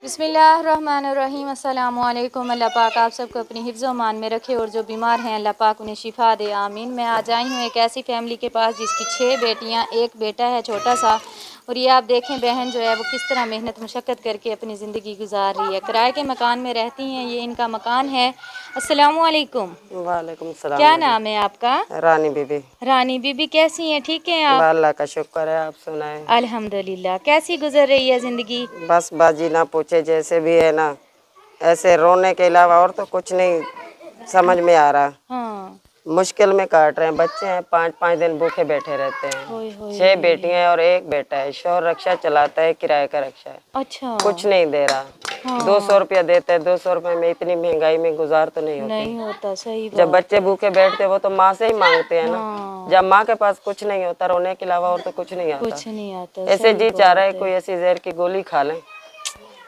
बिस्मिल्लाहिर्रहमानिर्रहीम। अस्सलामु अलैकुम। अल्लाह पाक आप सबको अपनी हिफ्ज़ व मान में रखे और जो बीमार हैं अल्लाह पाक उन्हें शिफा दे, आमीन। मैं आज आई हूँ एक ऐसी फैमिली के पास जिसकी 6 बेटियाँ, एक बेटा है छोटा सा। और ये आप देखें बहन जो है वो किस तरह मेहनत मुशक्क़त करके अपनी ज़िंदगी गुजार रही है। किराए के मकान में रहती हैं, ये इनका मकान है। अस्सलामु अलैकुम। वालेकुम सलाम। क्या नाम है आपका? रानी बीबी। रानी बीबी, कैसी हैं? ठीक हैं आप? अल्लाह का शुक्र है, आप सुनाएं। अल्हम्दुलिल्लाह। कैसी गुजर रही है ज़िंदगी? बस बाजी ना पूछे, जैसे भी है ना, ऐसे रोने के अलावा और तो कुछ नहीं समझ में आ रहा। हाँ। मुश्किल में काट रहे हैं। बच्चे हैं, 5-5 दिन भूखे बैठे रहते हैं। होय होय 6 बेटियां हैं और एक बेटा है। शौहर रक्षा चलाता है, किराए का रक्षा है। अच्छा। कुछ नहीं दे रहा। हाँ। 200 रुपया देते हैं। 200 रुपये में इतनी महंगाई में गुजार तो नहीं होता। सही जब बात। बच्चे भूखे बैठते हैं वो तो माँ से ही मांगते हैं ना। हाँ। जब माँ के पास कुछ नहीं होता, रोने के अलावा और तो कुछ नहीं आता। कुछ नहीं आता। ऐसे सही जी चाह रहा है बात कोई ऐसी जहर की गोली खा लें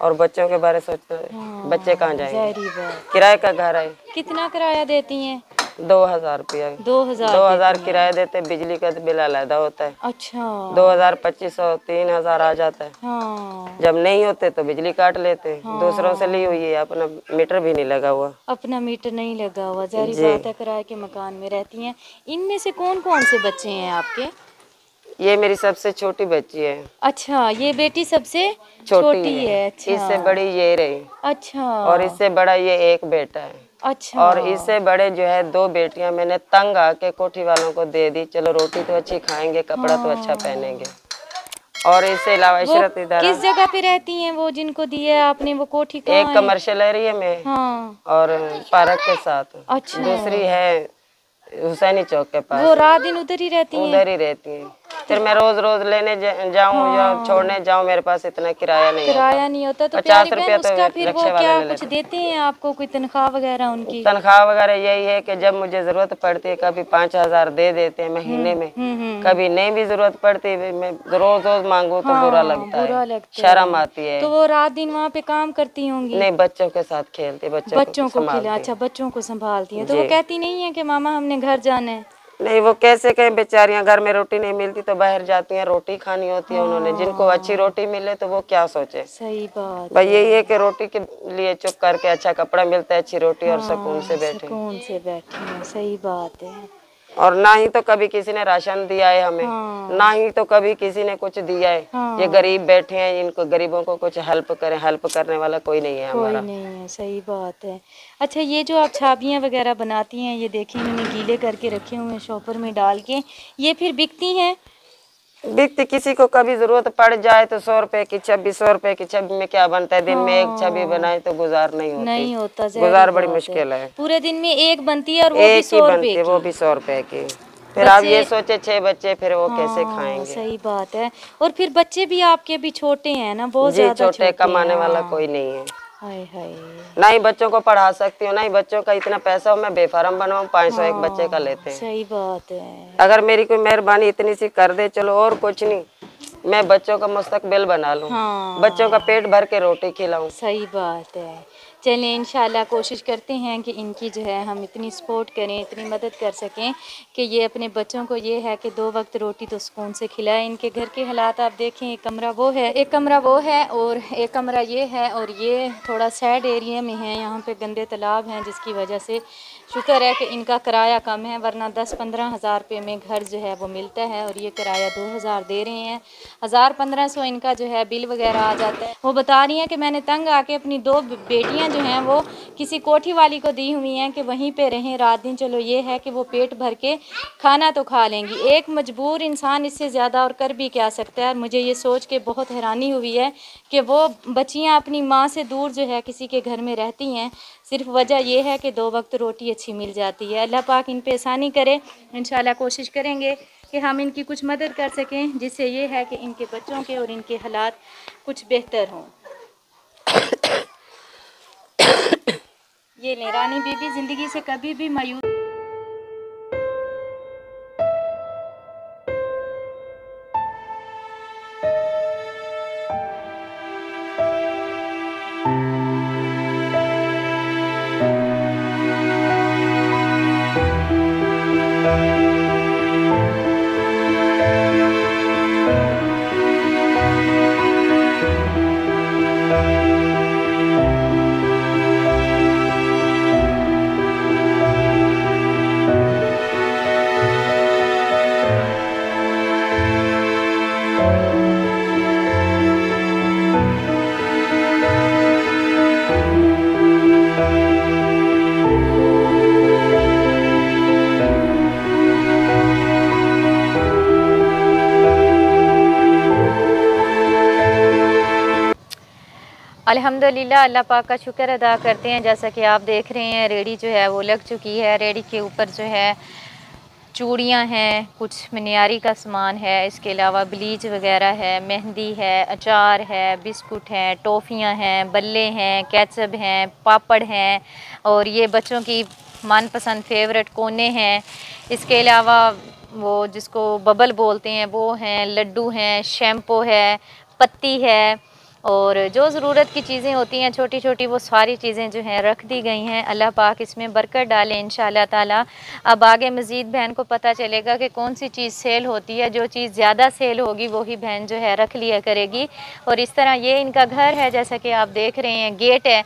और बच्चों के बारे सोच रहे। हाँ, बच्चे कहाँ जाएंगे? ज़ाहिरी बात। किराए का घर है। कितना किराया देती हैं? 2000 रुपया। 2000 देती किराया हैं। देते, बिजली का तो बिल अलग होता है। अच्छा। 2000, 2500, 3000 आ जाता है। हाँ। जब नहीं होते तो बिजली काट लेते। हाँ। दूसरों से ली हुई है, अपना मीटर भी नहीं लगा हुआ। अपना मीटर नहीं लगा हुआ, ज़ाहिरी जी। बात है। किराए के मकान में रहती हैं। इनमें से कौन कौन से बच्चे हैं आपके? ये मेरी सबसे छोटी बच्ची है। अच्छा, ये बेटी सबसे छोटी है। अच्छा। इससे बड़ी ये रही। अच्छा। और इससे बड़ा ये एक बेटा है। अच्छा। और इससे बड़े जो है 2 बेटियां मैंने तंग आके कोठी वालों को दे दी। चलो रोटी तो अच्छी खाएंगे, कपड़ा तो अच्छा पहनेंगे। और इससे अलावा इशरत इधर किस जगह पे रहती हैं वो जिनको दिया आपने? वो कोठी कहाँ एक कमर्शियल एरिया में। हाँ। और पार्क के साथ। अच्छा। दूसरी है हुसैनी चौक के पास। वो रात दिन उधर ही रहती हैं? उधर ही रहती हैं। फिर मैं रोज रोज लेने जाऊँ या छोड़ने जाऊँ, मेरे पास इतना किराया नहीं होता। तो 50 रुपया तो उसका फिर वो रिक्शे वाले क्या ले कुछ लेते। देते हैं आपको, कोई तनख्वाह वगैरह उनकी? तनख्वाह वगैरह यही है कि जब मुझे जरूरत पड़ती है कभी 5000 दे देते हैं महीने में। कभी नहीं भी जरूरत पड़ती, मैं रोज रोज मांगू तो बुरा लगता है, शर्म आती है। तो वो रात दिन वहाँ पे काम करती होंगी? नहीं, बच्चों के साथ खेलती, बच्चों को खिला। अच्छा, बच्चों को संभालती हैं। तो वो कहती नहीं है कि मामा हमने घर जाना है? नहीं, वो कैसे कहें, बेचारियां घर में रोटी नहीं मिलती तो बाहर जाती हैं, रोटी खानी होती है उन्होंने। जिनको अच्छी रोटी मिले तो वो क्या सोचे। सही बात। भाई यही है कि रोटी के लिए चुप करके अच्छा कपड़ा मिलता है, अच्छी रोटी और सुकून से बैठे। सही बात है। और ना ही तो कभी किसी ने राशन दिया है हमें। ना ही तो कभी किसी ने कुछ दिया है। ये गरीब बैठे हैं, इनको गरीबों को कुछ हेल्प करें, हेल्प करने वाला कोई नहीं है हमारा। कोई नहीं है। सही बात है। अच्छा, ये जो आप छाबियाँ वगैरह बनाती हैं, ये देखिए इन्होंने गीले करके रखे हुए हैं शॉपर में डाल के। ये फिर बिकती हैं? बिकती, किसी को कभी जरूरत पड़ जाए तो 100 रुपए की छबी, 100 रुपए की छबी में क्या बनता है। दिन में एक छबी बनाए तो गुजार नहीं होता। गुजार बड़ी मुश्किल है। पूरे दिन में एक बनती है और वो भी एक ही 100 बनती है, वो भी 100 रुपए की। फिर आप ये सोचे 6 बच्चे, फिर वो कैसे खाएंगे। सही बात है। और फिर बच्चे भी आपके भी छोटे हैं ना, बहुत ज्यादा छोटे, कमाने वाला कोई नहीं है। हाय हाय। ना ही बच्चों को पढ़ा सकती हूँ, ना ही बच्चों का इतना पैसा हो मैं बेफारम बनवाऊँ। 500 एक बच्चे का लेते हैं। सही बात है। अगर मेरी कोई मेहरबानी इतनी सी कर दे, चलो और कुछ नहीं, मैं बच्चों का मुस्तकबिल बना लूँ। बच्चों का पेट भर के रोटी खिलाऊं। सही बात है। चलें, इंशाल्लाह कोशिश करते हैं कि इनकी जो है हम इतनी सपोर्ट करें, इतनी मदद कर सकें कि ये अपने बच्चों को ये है कि 2 वक्त रोटी तो सुकून से खिलाएं। इनके घर के हालात आप देखें, एक कमरा वो है और एक कमरा ये है। और ये थोड़ा सैड एरिया में है, यहाँ पे गंदे तालाब हैं, जिसकी वजह से शुक्र है कि इनका किराया कम है, वरना 10-15 हज़ार रुपये में घर जो है वो मिलता है। और ये किराया 2000 दे रहे हैं। 1000-1500 इनका जो है बिल वगैरह आ जाता है। वो बता रही हैं कि मैंने तंग आके अपनी 2 बेटियां जो हैं वो किसी कोठी वाली को दी हुई हैं कि वहीं पे रहें रात दिन। चलो ये है कि वो पेट भर के खाना तो खा लेंगी। एक मजबूर इंसान इससे ज़्यादा और कर भी क्या सकता है। मुझे ये सोच के बहुत हैरानी हुई है कि वो बच्चियाँ अपनी माँ से दूर जो है किसी के घर में रहती हैं, सिर्फ वजह यह है कि 2 वक्त रोटी अच्छी मिल जाती है। अल्लाह पाक इन पे आसानी करे। इंशाल्लाह कोशिश करेंगे कि हम इनकी कुछ मदद कर सकें, जिससे ये है कि इनके बच्चों के और इनके हालात कुछ बेहतर हों। ये ले रानी बीबी, ज़िंदगी से कभी भी मायूस अल्हम्दुलिल्लाह, अल्लाह पाक का शुक्र अदा करते हैं। जैसा कि आप देख रहे हैं, रेडी जो है वो लग चुकी है। रेडी के ऊपर जो है चूड़ियाँ हैं, कुछ मनियारी का सामान है, इसके अलावा ब्लीच वगैरह है, मेहंदी है, अचार है, बिस्कुट हैं, टॉफ़ियाँ हैं, बल्ले हैं, केचप हैं, पापड़ हैं और ये बच्चों की मनपसंद फेवरेट कोने हैं। इसके अलावा वो जिसको बबल बोलते हैं वो हैं, लड्डू हैं, शैम्पू है, पत्ती है और जो ज़रूरत की चीज़ें होती हैं छोटी छोटी वो सारी चीज़ें जो हैं रख दी गई हैं। अल्लाह पाक इसमें बरकत डाले इंशाअल्लाह ताला। अब आगे मज़ीद बहन को पता चलेगा कि कौन सी चीज़ सेल होती है। जो चीज़ ज़्यादा सेल होगी वही बहन जो है रख लिया करेगी। और इस तरह ये इनका घर है, जैसा कि आप देख रहे हैं गेट है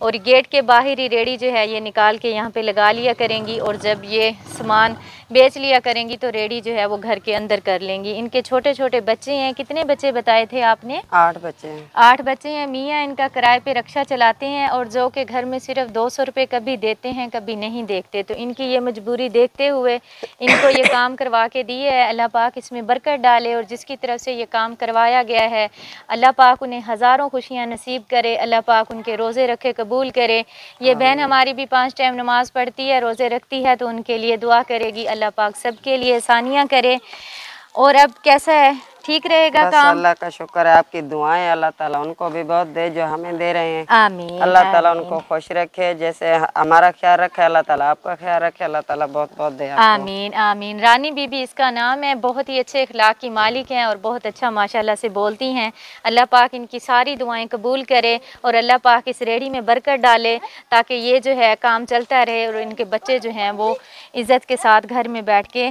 और गेट के बाहर ही रेडी जो है ये निकाल के यहाँ पे लगा लिया करेंगी और जब ये सामान बेच लिया करेंगी तो रेडी जो है वो घर के अंदर कर लेंगी। इनके छोटे छोटे बच्चे हैं। कितने बच्चे बताए थे आपने? 8 बच्चे हैं। 8 बच्चे हैं। मियाँ इनका किराए पे रक्षा चलाते हैं और जो कि घर में सिर्फ 200 रुपये कभी देते हैं कभी नहीं देखते। तो इनकी ये मजबूरी देखते हुए इनको ये काम करवा के दी है। अल्लाह पाक इसमें बरकत डाले और जिसकी तरफ से ये काम करवाया गया है अल्लाह पाक उन्हें हज़ारों खुशियाँ नसीब करे। अल्लाह पाक उनके रोज़े रखे कबूल करे। ये बहन हमारी भी 5 टाइम नमाज़ पढ़ती है, रोज़े रखती है, तो उनके लिए दुआ करेगी। अल्लाह पाक सबके लिए आसानियाँ करे। और अब कैसा है, ठीक रहेगा काम? अल्लाह का शुक्र है, आपकी दुआएं अल्लाह ताला उनको भी बहुत दे जो हमें दे रहे हैं। आमीन। अल्लाह ताला उनको खुश रखे, जैसे हमारा ख्याल रखे अल्लाह ताला आपका ख्याल रखे। अल्लाह ताला बहुत बहुत दे आपको। आमीन आमीन। रानी बीबी इसका नाम है। बहुत ही अच्छे अखलाक की मालिक हैं और बहुत अच्छा माशाल्लाह से बोलती हैं। अल्लाह पाक इनकी सारी दुआएं कबूल करे और अल्लाह पाक इस रेडी में बरकत डाले ताकि ये जो है काम चलता रहे और इनके बच्चे जो हैं वो इज़्ज़त के साथ घर में बैठ के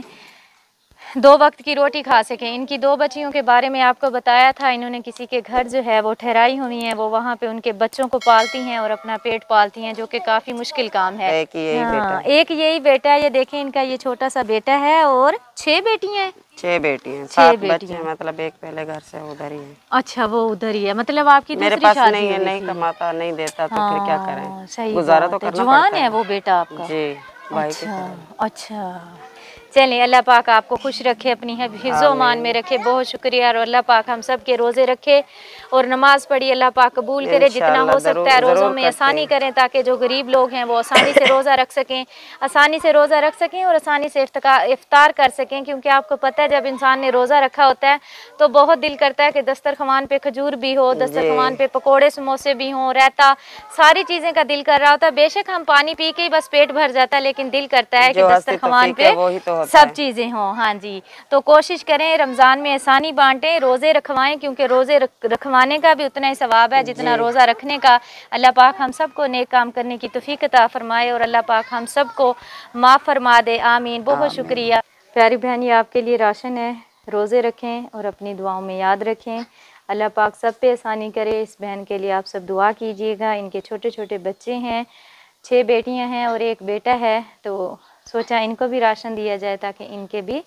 2 वक्त की रोटी खा सकें। इनकी 2 बच्चियों के बारे में आपको बताया था। इन्होंने किसी के घर जो है वो ठहराई हुई हैं, वो वहाँ पे उनके बच्चों को पालती हैं और अपना पेट पालती हैं, जो कि काफ़ी मुश्किल काम है। एक यही बेटा है। ये देखें, इनका ये छोटा सा बेटा है और 6 बेटियाँ हैं। 6 बेटी हैं, 7 बच्चे, मतलब एक पहले घर से उधर ही है। अच्छा, वो उधर ही है, मतलब आपकी मेरे पास नहीं है, नहीं कमाता नहीं देता तो फिर क्या करें, सही गुजारा तो करना पड़ता है। जवान है वो बेटा आपका? जी भाई। अच्छा चलिए, अल्लाह पाक आपको खुश रखे, अपनी हिफ्ज़ो मान में रखे। बहुत शुक्रिया। और अल्लाह पाक हम सब के रोज़े रखे और नमाज़ पढ़ी अल्लाह पाक कबूल करे। जितना हो सकता है रोज़ों में आसानी करें ताकि जो गरीब लोग हैं वो आसानी से रोज़ा रख सकें, आसानी से रोज़ा रख सकें और आसानी से इफ्तार कर सकें। क्योंकि आपको पता है जब इंसान ने रोज़ा रखा होता है तो बहुत दिल करता है कि दस्तरखान पे खजूर भी हो, दस्तरखान पे पकोड़े समोसे भी हों, रायता, सारी चीज़ें का दिल कर रहा होता है। बेशक हम पानी पी के ही बस पेट भर जाता है, लेकिन दिल करता है कि दस्तरखान पे सब चीज़ें हों। हाँ जी, तो कोशिश करें रमज़ान में आसानी बांटें, रोज़े रखवाएं, क्योंकि रोज़े रखवाने का भी उतना ही सवाब है जितना रोज़ा रखने का। अल्लाह पाक हम सबको नेक काम करने की तौफीक अता फरमाए और अल्लाह पाक हम सबको माफ़ फरमा दे। आमीन। बहुत शुक्रिया। प्यारी बहन, ये आपके लिए राशन है, रोज़े रखें और अपनी दुआओं में याद रखें। अल्लाह पाक सब पे आसानी करे। इस बहन के लिए आप सब दुआ कीजिएगा। इनके छोटे छोटे बच्चे हैं, 6 बेटियां हैं और 1 बेटा है, तो सोचा इनको भी राशन दिया जाए ताकि इनके भी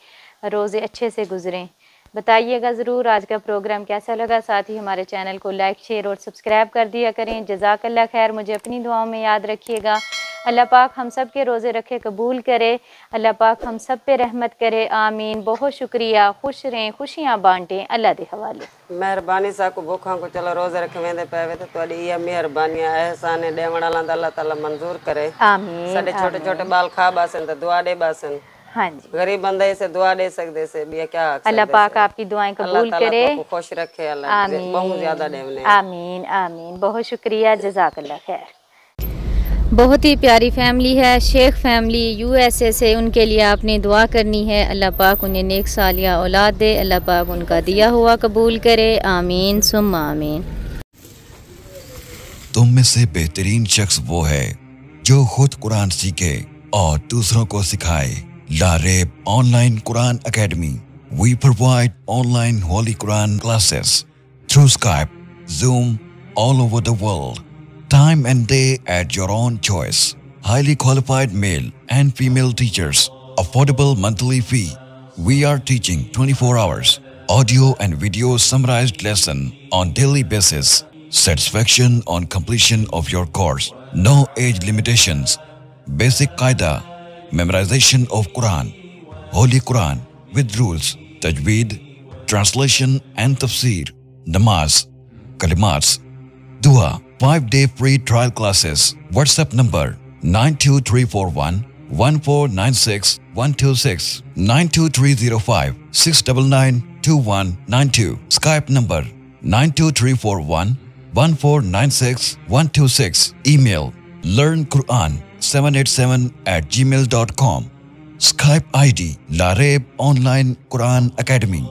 रोज़े अच्छे से गुजरें। बताइएगा ज़रूर आज का प्रोग्राम कैसा लगा। साथ ही हमारे चैनल को लाइक, शेयर और सब्सक्राइब कर दिया करें। जज़ाकल्लाह खैर। मुझे अपनी दुआओं में याद रखिएगा। अल्लाह पाक हम सब के रोज़े रखे कबूल करे। अल्लाह पाक हम सब पे रहमत करे। आमीन। बहुत शुक्रिया। खुश रहें, खुशियाँ बांटें। अल्लाह दे हवाले। मेहरबानी साकू भूखा को चलो रोज़े रखे वेंदे पे तो थोड़ी ये मेहरबानी एहसान देवण वाला अल्लाह ताला मंजूर करे। आमीन। साडे छोटे छोटे बाल खा बासन तो दुआ दे बासन। हाँ जी, गरीब बंदे से दुआ दे सकते से भी क्या। अल्लाह पाक आपकी दुआएं कबूल करे। खुश रखे अल्लाह, बहुत ज्यादा देवने। आमीन आमीन। बहुत शुक्रिया। जज़ाकल्लाह खैर। बहुत ही प्यारी फैमिली है, शेख फैमिली USA से। उनके लिए आपने दुआ करनी है। अल्लाह पाक उन्हें नेक सालिया औलाद दे। अल्लाह पाक उनका दिया हुआ कबूल करे। आमीन सुम्मा आमीन। तुम में से बेहतरीन शख्स वो है जो खुद कुरान सीखे और दूसरों को सिखाए। Laraib online Quran academy. We provide online Holy Quran classes through Skype, Zoom, all over the world. Time and day at your own choice. Highly qualified male and female teachers. Affordable monthly fee. We are teaching 24 hours. Audio and video summarized lesson on daily basis. Satisfaction on completion of your course. No age limitations. Basic Qaida. Memorization of Quran. Holy Quran with rules. Tajweed. Translation and tafsir. Namaz. Kalimats. Dua. 5-day free trial classes. WhatsApp number 92341 1496 126 92305 699 2192. Skype number 92341 1496 126. Email learnquran787@gmail.com. Skype ID Lareb Online Quran Academy.